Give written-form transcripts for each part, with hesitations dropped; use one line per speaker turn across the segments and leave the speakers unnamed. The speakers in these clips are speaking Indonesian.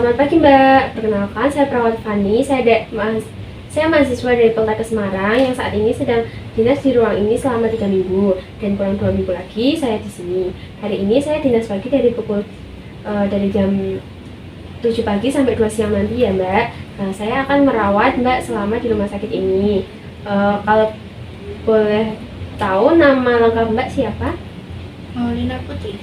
Selamat pagi Mbak, perkenalkan saya Perawat Fani, saya mahasiswa dari Poltekkes Semarang yang saat ini sedang dinas di ruang ini selama 3 minggu dan kurang 2 minggu lagi saya di sini. Hari ini saya dinas pagi dari jam 7 pagi sampai 2 siang nanti ya Mbak. Saya akan merawat Mbak selama di rumah sakit ini. Kalau boleh tahu nama lengkap Mbak siapa?
Maulina Putri.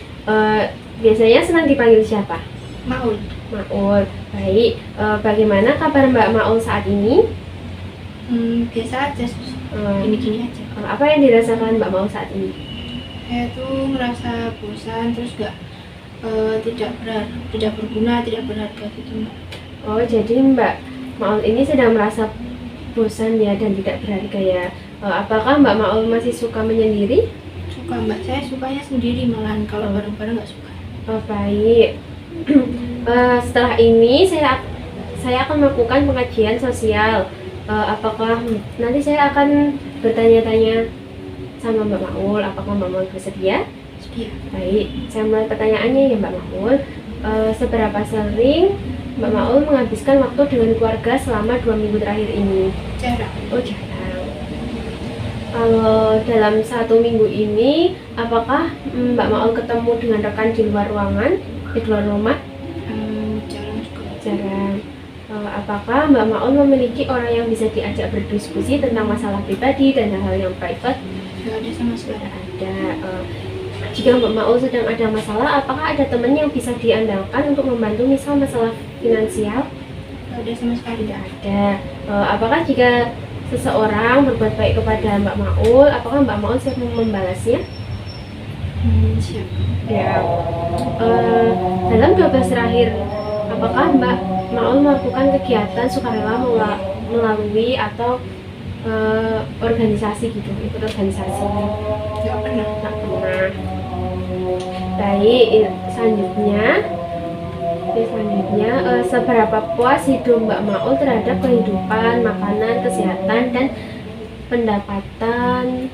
Biasanya senang dipanggil siapa?
Maul.
Maul. Baik, bagaimana kabar Mbak Maul saat ini?
Biasa aja, gini-gini aja.
Apa yang dirasakan Mbak Maul saat ini?
Saya tuh merasa bosan, terus tidak berguna, tidak berharga gitu Mbak.
Oh, jadi Mbak Maul ini sedang merasa bosan ya dan tidak berharga ya. Apakah Mbak Maul masih suka menyendiri?
Suka Mbak, saya sukanya sendiri malahan, kalau bareng-bareng nggak suka.
Oh, baik. Setelah ini saya akan melakukan pengajian sosial. Apakah nanti saya akan bertanya-tanya sama Mbak Maul, apakah Mbak Maul bersedia?
Sedia.
Baik, saya mulai pertanyaannya ya Mbak Maul. Seberapa sering Mbak Maul menghabiskan waktu dengan keluarga selama 2 minggu terakhir ini?
Jarang.
Oh, jarang. Kalau dalam 1 minggu ini, apakah Mbak Maul ketemu dengan rekan di luar ruangan, di luar rumah?
Jarang juga.
Jarang. Apakah Mbak Maul memiliki orang yang bisa diajak berdiskusi tentang masalah pribadi dan hal-hal yang private?
Nggak ada sama sekali.
Tidak ada. Jika Mbak Maul sedang ada masalah, apakah ada teman yang bisa diandalkan untuk membantu misal masalah finansial?
Nggak ada sama sekali.
Tidak ada. Apakah jika seseorang berbuat baik kepada Mbak Maul, apakah Mbak Maul siap membalasnya?
Siap.
Ya. Dalam 12 terakhir, apakah Mbak Maul melakukan kegiatan sukarela melalui atau organisasi gitu, ikut organisasi?
Nggak pernah.
Tak pernah. Baik, selanjutnya, seberapa puas hidup Mbak Maul terhadap kehidupan, makanan, kesehatan, dan pendapatan,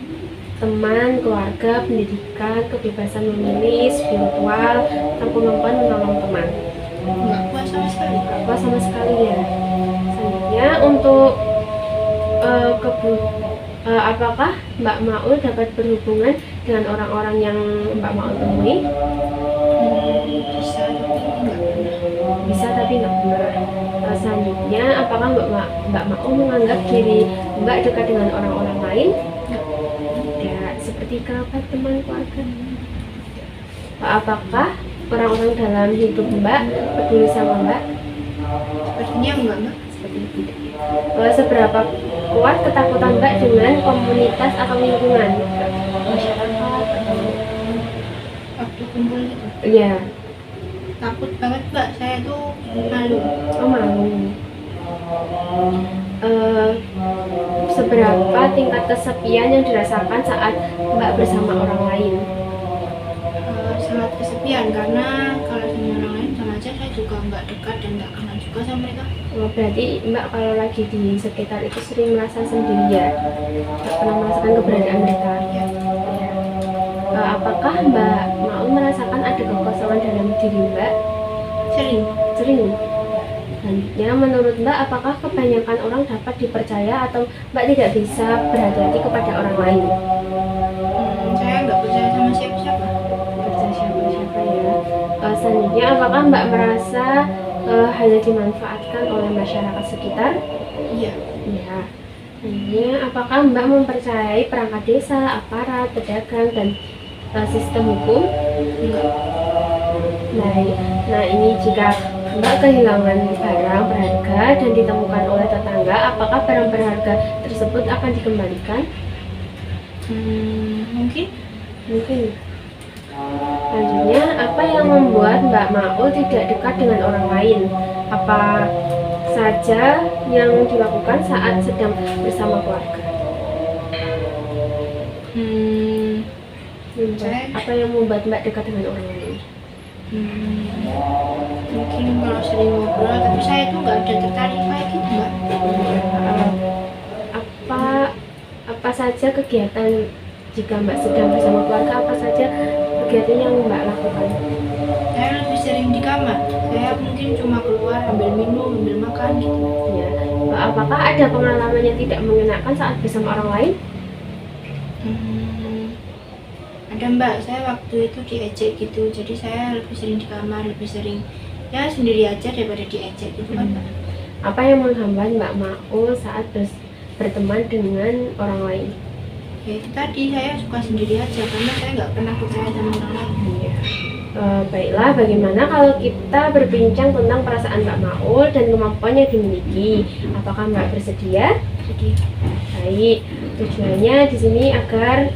teman, keluarga, pendidikan, kebebasan memilih, spiritual, dan kemampuan menolong teman?
Nggak puas sama sekali.
Nggak puas sama sekali ya. Selanjutnya untuk apakah Mbak Maul dapat berhubungan dengan orang-orang yang Mbak Maul temui?
Bisa tapi nggak pernah.
Bisa tapi nggak pernah. Selanjutnya, apakah Mbak Maul menganggap diri Mbak dekat dengan orang-orang lain? Tidak, seperti kerabat, teman, keluarga. Apakah orang-orang dalam hidup Mbak peduli sama Mbak?
Sepertinya enggak Mbak.
Seperti itu. Seberapa kuat ketakutan Mbak dengan komunitas atau lingkungan? Masyarakat atau...
Waktu kumpul gitu.
Iya.
Takut banget Mbak, saya tuh malu.
Oh, malu. Seberapa tingkat kesepian yang dirasakan saat Mbak bersama orang lain?
Sangat kesepian, karena kalau sama orang lain sama aja saya juga nggak dekat dan nggak kenal juga sama mereka.
Oh, berarti Mbak kalau lagi di sekitar itu sering merasa sendiri ya? Nggak pernah merasakan keberadaan mereka?
Ya.
Ya. Apakah Mbak mau merasakan ada kekosongan dalam diri Mbak?
Sering.
Sering. Selanjutnya, menurut Mbak, apakah kebanyakan orang dapat dipercaya atau Mbak tidak bisa berhati-hati kepada orang lain?
Saya nggak percaya sama siapa-siapa.
Percaya siapa-siapa ya. Selanjutnya, apakah Mbak merasa hanya dimanfaatkan oleh masyarakat sekitar?
Iya.
Iya. Selanjutnya, apakah Mbak mempercayai perangkat desa, aparat, pedagang, dan sistem hukum?
Enggak.
Nah, ini jika Mbak kehilangan barang berharga dan ditemukan oleh tetangga, apakah barang berharga tersebut akan dikembalikan?
Mungkin.
Selanjutnya, apa yang membuat Mbak Maul tidak dekat dengan orang lain? Apa saja yang dilakukan saat sedang bersama keluarga? Apa yang membuat Mbak dekat dengan orang lain?
Mungkin kalau sering ngobrol, tapi saya tuh nggak ada tertarik kayak gitu Mbak.
Apa saja kegiatan jika Mbak sedang bersama keluarga? Apa saja kegiatan yang Mbak lakukan?
Saya lebih sering sering di kamar. Saya mungkin cuma keluar ambil minum, ambil makan gitu.
Ya. Apakah ada pengalaman yang tidak mengenakan saat bersama orang lain?
Ada Mbak, saya waktu itu diejek gitu. Jadi saya lebih sering di kamar, lebih sering ya sendiri aja daripada diejek gitu kan Mbak.
Apa yang menghambat Mbak Maul saat berteman dengan orang lain?
Ya itu tadi, saya suka sendiri aja karena saya nggak pernah percaya sama orang lain.
Iya. Baiklah, bagaimana kalau kita berbincang tentang perasaan Mbak Maul dan kemampuan yang dimiliki? Apakah Mbak bersedia?
Jadi
Baik, tujuannya di sini agar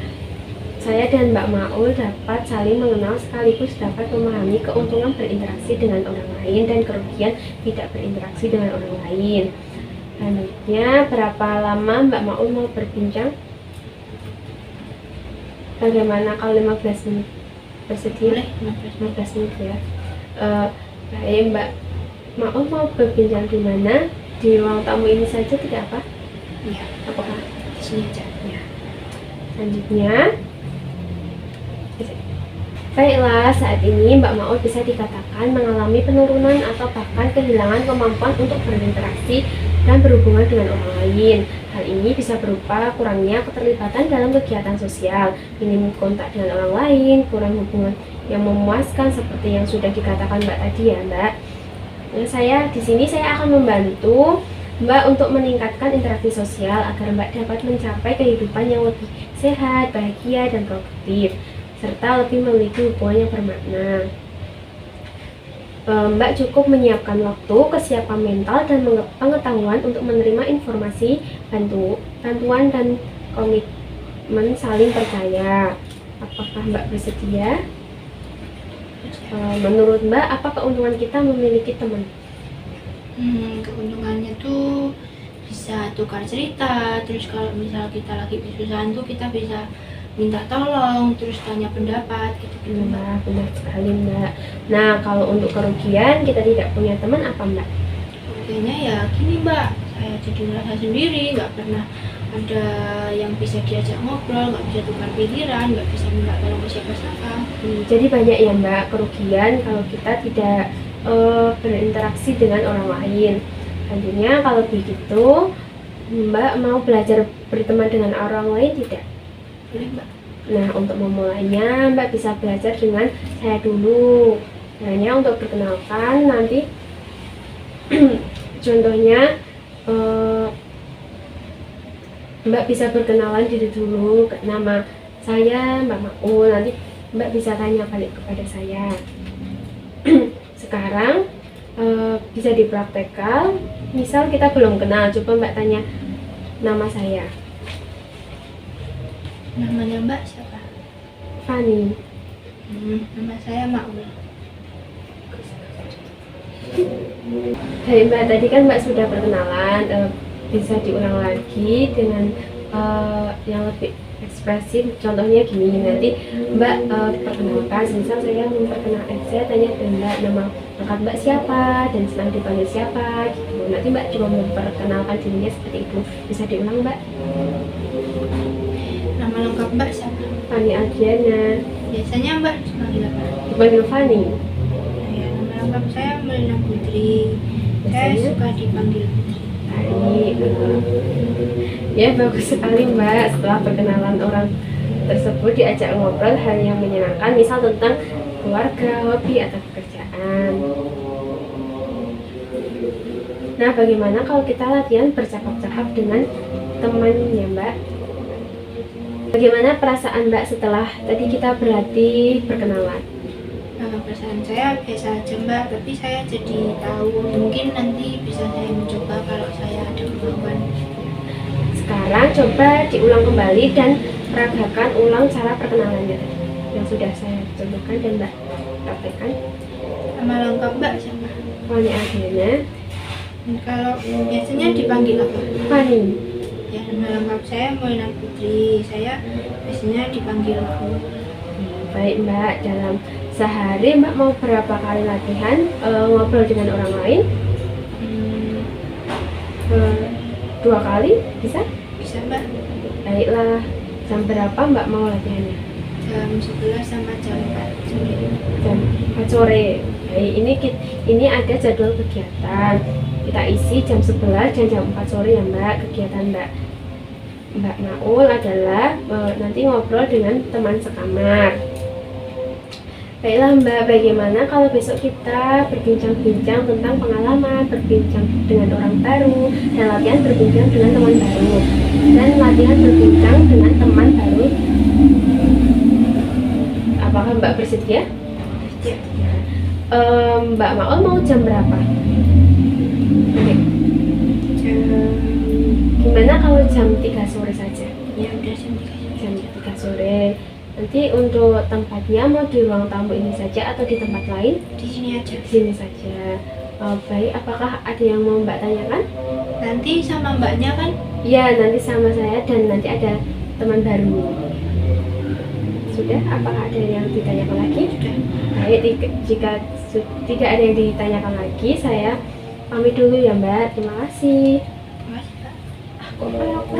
saya dan Mbak Maul dapat saling mengenal sekaligus dapat memahami keuntungan berinteraksi dengan orang lain dan kerugian tidak berinteraksi dengan orang lain. Selanjutnya, berapa lama Mbak Maul mau berbincang? Bagaimana kalau 15 menit? Bersedia?
boleh
15 menit ya. Baik, Mbak Maul mau berbincang di mana? Di ruang tamu ini saja tidak apa?
Iya,
Apakah?
di sini aja.
Ya. Selanjutnya, baiklah, saat ini Mbak Maul bisa dikatakan mengalami penurunan atau bahkan kehilangan kemampuan untuk berinteraksi dan berhubungan dengan orang lain. Hal ini bisa berupa kurangnya keterlibatan dalam kegiatan sosial, minim kontak dengan orang lain, kurang hubungan yang memuaskan seperti yang sudah dikatakan Mbak tadi ya Mbak. Nah, di sini saya akan membantu Mbak untuk meningkatkan interaksi sosial agar Mbak dapat mencapai kehidupan yang lebih sehat, bahagia, dan produktif, serta lebih memiliki hubungan yang bermakna. Mbak cukup menyiapkan waktu, kesiapan mental, dan pengetahuan untuk menerima informasi, bantuan, dan komitmen saling percaya. Apakah Mbak bersedia? Menurut Mbak, apa keuntungan kita memiliki teman?
Keuntungannya tuh bisa tukar cerita, terus kalau misal kita lagi kesusahan tuh kita bisa minta tolong, terus tanya pendapat gitu-gitu Mbak.
Nah, benar sekali Mbak. Nah, kalau untuk kerugian kita tidak punya teman apa Mbak?
Kerugiannya ya gini Mbak, saya jadi merasa sendiri, nggak pernah ada yang bisa diajak ngobrol, nggak bisa tukar pikiran, nggak bisa minta tolong ke siapa-siapa.
Jadi banyak ya Mbak kerugian kalau kita tidak berinteraksi dengan orang lain. Selanjutnya kalau begitu Mbak mau belajar berteman dengan orang lain tidak?
Boleh Mbak.
Nah, untuk memulainya Mbak bisa belajar dengan saya dulu. Caranya untuk perkenalkan nanti contohnya Mbak bisa berkenalan diri dulu, nama saya Mbak Maul, nanti Mbak bisa tanya balik kepada saya. Sekarang bisa dipraktekkan, misal kita belum kenal, coba Mbak tanya nama saya.
Namanya Mbak siapa?
Fani.
Nama saya Maul.
Dari Mbak tadi kan Mbak sudah perkenalan, bisa diulang lagi dengan yang lebih ekspresif. Contohnya gini, nanti Mbak perkenalkan, misal saya memperkenalkan, saya tanya ke Mbak nama lengkap Mbak siapa dan senang dipanggil siapa gitu. Nanti Mbak coba memperkenalkan dirinya seperti itu. Bisa diulang Mbak.
Nama lengkap Mbak siapa?
Fani Adriana.
Biasanya Mbak dipanggil apa?
Dipanggil Fani.
Ya, nama lengkap saya Melina Putri. Saya
Biasanya?
suka dipanggil Putri.
Baik, ya bagus sekali Mbak. Setelah perkenalan orang tersebut diajak ngobrol hal yang menyenangkan, misal tentang keluarga, hobi, atau pekerjaan. Nah, bagaimana kalau kita latihan bercakap-cakap dengan temannya Mbak? Bagaimana perasaan Mbak setelah tadi kita berlatih perkenalan?
Perasaan saya biasa aja Mbak, tapi saya jadi tahu mungkin nanti bisa saya mencoba kalau saya ada kemampuan.
Sekarang coba diulang kembali dan peragakan ulang cara perkenalannya yang sudah saya contohkan dan Mbak praktekkan.
Nama lengkap Mbak siapa?
Fani Adriana.
Kalau biasanya dipanggil apa?
Fani.
Ya, nama lengkap saya Melina Putri. Saya biasanya dipanggil Maul.
Baik Mbak, dalam sehari Mbak mau berapa kali latihan ngobrol dengan orang lain? 2 kali bisa?
Bisa Mbak.
Baiklah, jam berapa Mbak mau latihannya?
jam 11 sama jam 4 sore.
Jam 4 sore. Baik, ini ada jadwal kegiatan. Kita isi jam 11 dan jam 4 sore ya Mbak. Kegiatan Mbak Naul adalah nanti ngobrol dengan teman sekamar. Baiklah Mbak, bagaimana kalau besok kita berbincang-bincang tentang pengalaman, berbincang dengan orang baru, dan latihan berbincang dengan teman baru. Dan latihan berbincang dengan teman baru. Apakah Mbak bersedia?
Ya.
Mbak Maul mau jam berapa? Oke. Gimana kalau jam 3 sore saja?
Ya udah jam 3 sore.
Jam 3 sore. Nanti untuk tempatnya mau di ruang tamu ini saja atau di tempat lain?
Di sini aja.
Di sini saja. Baik, apakah ada yang mau Mbak tanyakan?
Nanti sama mbaknya kan?
Iya, nanti sama saya dan nanti ada teman baru. Sudah? Apakah ada yang ditanyakan lagi?
Sudah.
Baik, jika tidak ada yang ditanyakan lagi, saya pamit dulu ya Mbak. Terima kasih.
Terima kasih, Pak.
Kok